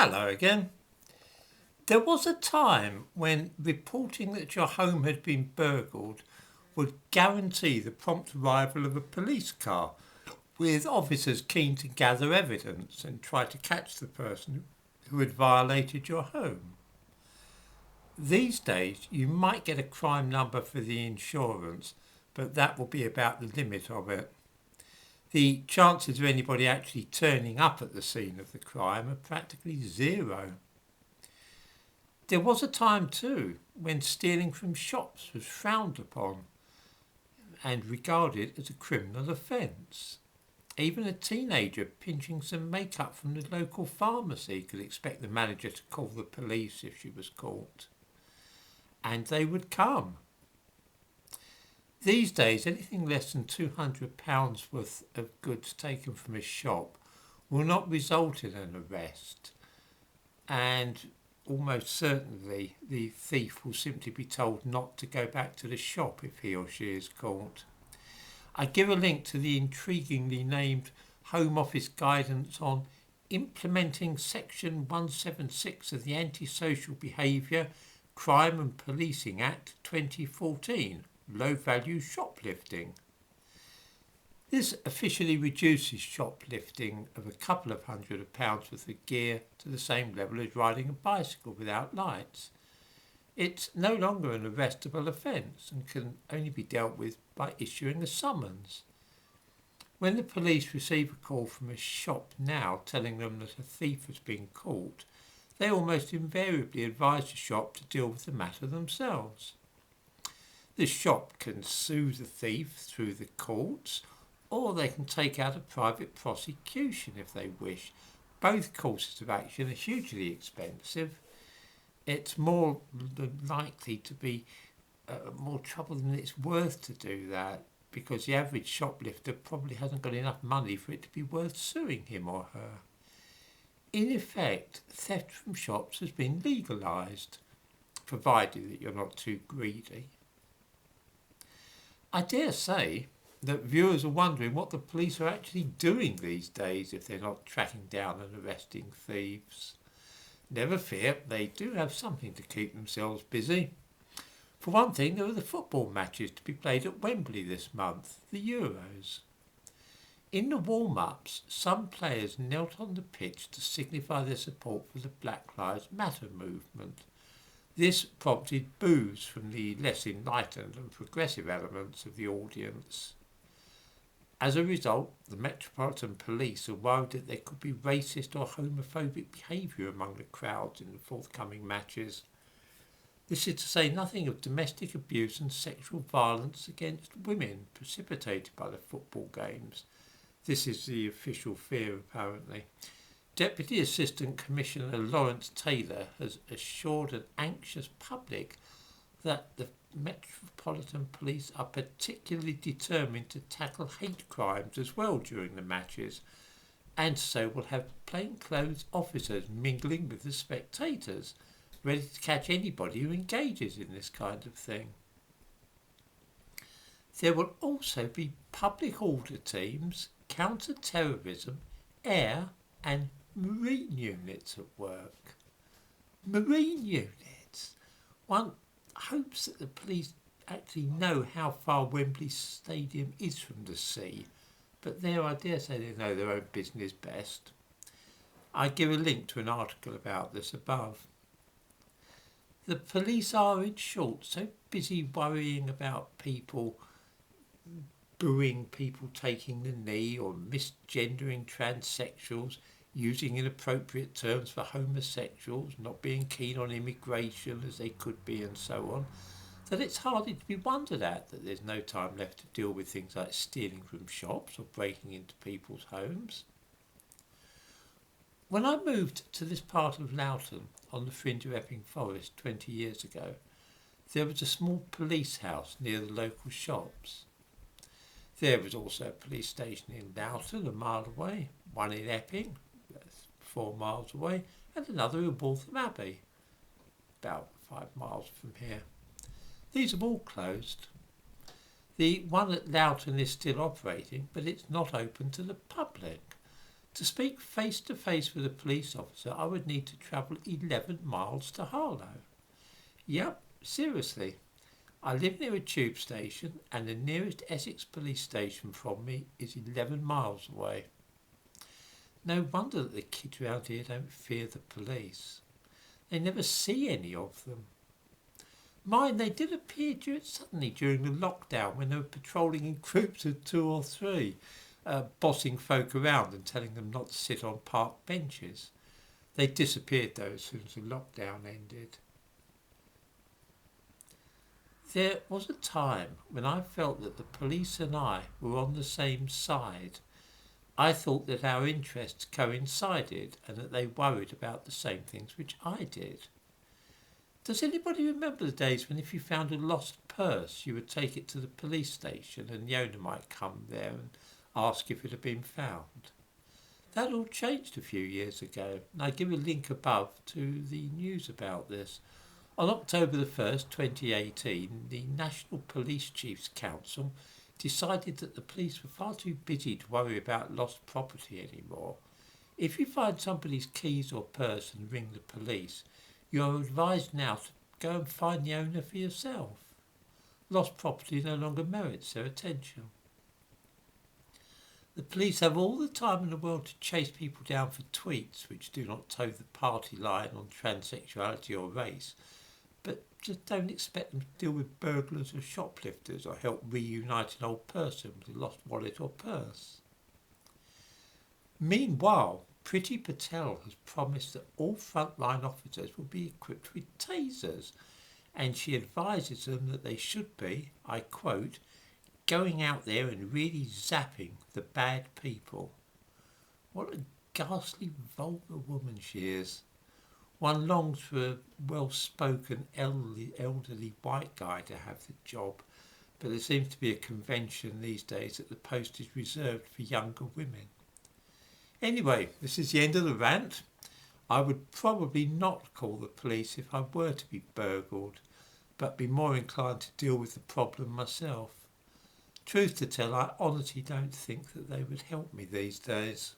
Hello again. There was a time when reporting that your home had been burgled would guarantee the prompt arrival of a police car, with officers keen to gather evidence and try to catch the person who had violated your home. These days, you might get a crime number for the insurance, but that will be about the limit of it. The chances of anybody actually turning up at the scene of the crime are practically zero. There was a time too when stealing from shops was frowned upon and regarded as a criminal offence. Even a teenager pinching some makeup from the local pharmacy could expect the manager to call the police if she was caught. And they would come. These days, anything less than £200 worth of goods taken from a shop will not result in an arrest, and almost certainly the thief will simply be told not to go back to the shop if he or she is caught. I give a link to the intriguingly named Home Office guidance on implementing Section 176 of the Antisocial Behaviour, Crime and Policing Act 2014, Low Value Shoplifting. This officially reduces shoplifting of a couple of £100 worth of gear to the same level as riding a bicycle without lights. It's no longer an arrestable offence and can only be dealt with by issuing a summons. When the police receive a call from a shop now telling them that a thief has been caught, they almost invariably advise the shop to deal with the matter themselves. The shop can sue the thief through the courts, or they can take out a private prosecution if they wish. Both courses of action are hugely expensive. It's more likely to be more trouble than it's worth to do that, because the average shoplifter probably hasn't got enough money for it to be worth suing him or her. In effect, theft from shops has been legalised, provided that you're not too greedy. I dare say that viewers are wondering what the police are actually doing these days if they're not tracking down and arresting thieves. Never fear, they do have something to keep themselves busy. For one thing, there are the football matches to be played at Wembley this month, the Euros. In the warm-ups, some players knelt on the pitch to signify their support for the Black Lives Matter movement. This prompted boos from the less enlightened and progressive elements of the audience. As a result, the Metropolitan Police are worried that there could be racist or homophobic behaviour among the crowds in the forthcoming matches. This is to say nothing of domestic abuse and sexual violence against women precipitated by the football games. This is the official fear, apparently. Deputy Assistant Commissioner Lawrence Taylor has assured an anxious public that the Metropolitan Police are particularly determined to tackle hate crimes as well during the matches, and so will have plainclothes officers mingling with the spectators, ready to catch anybody who engages in this kind of thing. There will also be public order teams, counter-terrorism, air and marine units at work. Marine units? One hopes that the police actually know how far Wembley Stadium is from the sea, but there I dare say they know their own business best. I give a link to an article about this above. The police are, in short, so busy worrying about people booing people taking the knee or misgendering transsexuals, using inappropriate terms for homosexuals, not being keen on immigration as they could be and so on, that it's hardly to be wondered at that there's no time left to deal with things like stealing from shops or breaking into people's homes. When I moved to this part of Loughton on the fringe of Epping Forest 20 years ago, there was a small police house near the local shops. There was also a police station in Loughton, a mile away, one in Epping, 4 miles away, and another in Waltham Abbey, about 5 miles from here. These have all closed. The one at Loughton is still operating, but it's not open to the public. To speak face to face with a police officer, I would need to travel 11 miles to Harlow. Yep, seriously. I live near a tube station and the nearest Essex police station from me is 11 miles away. No wonder that the kids round here don't fear the police. They never see any of them. Mind, they did appear suddenly during the lockdown when they were patrolling in groups of 2 or 3, bossing folk around and telling them not to sit on park benches. They disappeared though as soon as the lockdown ended. There was a time when I felt that the police and I were on the same side. I thought that our interests coincided and that they worried about the same things which I did. Does anybody remember the days when if you found a lost purse you would take it to the police station and the owner might come there and ask if it had been found? That all changed a few years ago, and I give a link above to the news about this. On October the 1st, 2018, the National Police Chiefs Council decided that the police were far too busy to worry about lost property anymore. If you find somebody's keys or purse and ring the police, you are advised now to go and find the owner for yourself. Lost property no longer merits their attention. The police have all the time in the world to chase people down for tweets which do not toe the party line on transsexuality or race, but just don't expect them to deal with burglars or shoplifters or help reunite an old person with a lost wallet or purse. Meanwhile, Priti Patel has promised that all frontline officers will be equipped with tasers, and she advises them that they should be, I quote, going out there and really zapping the bad people. What a ghastly, vulgar woman she is. One longs for a well-spoken, elderly white guy to have the job, but there seems to be a convention these days that the post is reserved for younger women. Anyway, this is the end of the rant. I would probably not call the police if I were to be burgled, but be more inclined to deal with the problem myself. Truth to tell, I honestly don't think that they would help me these days.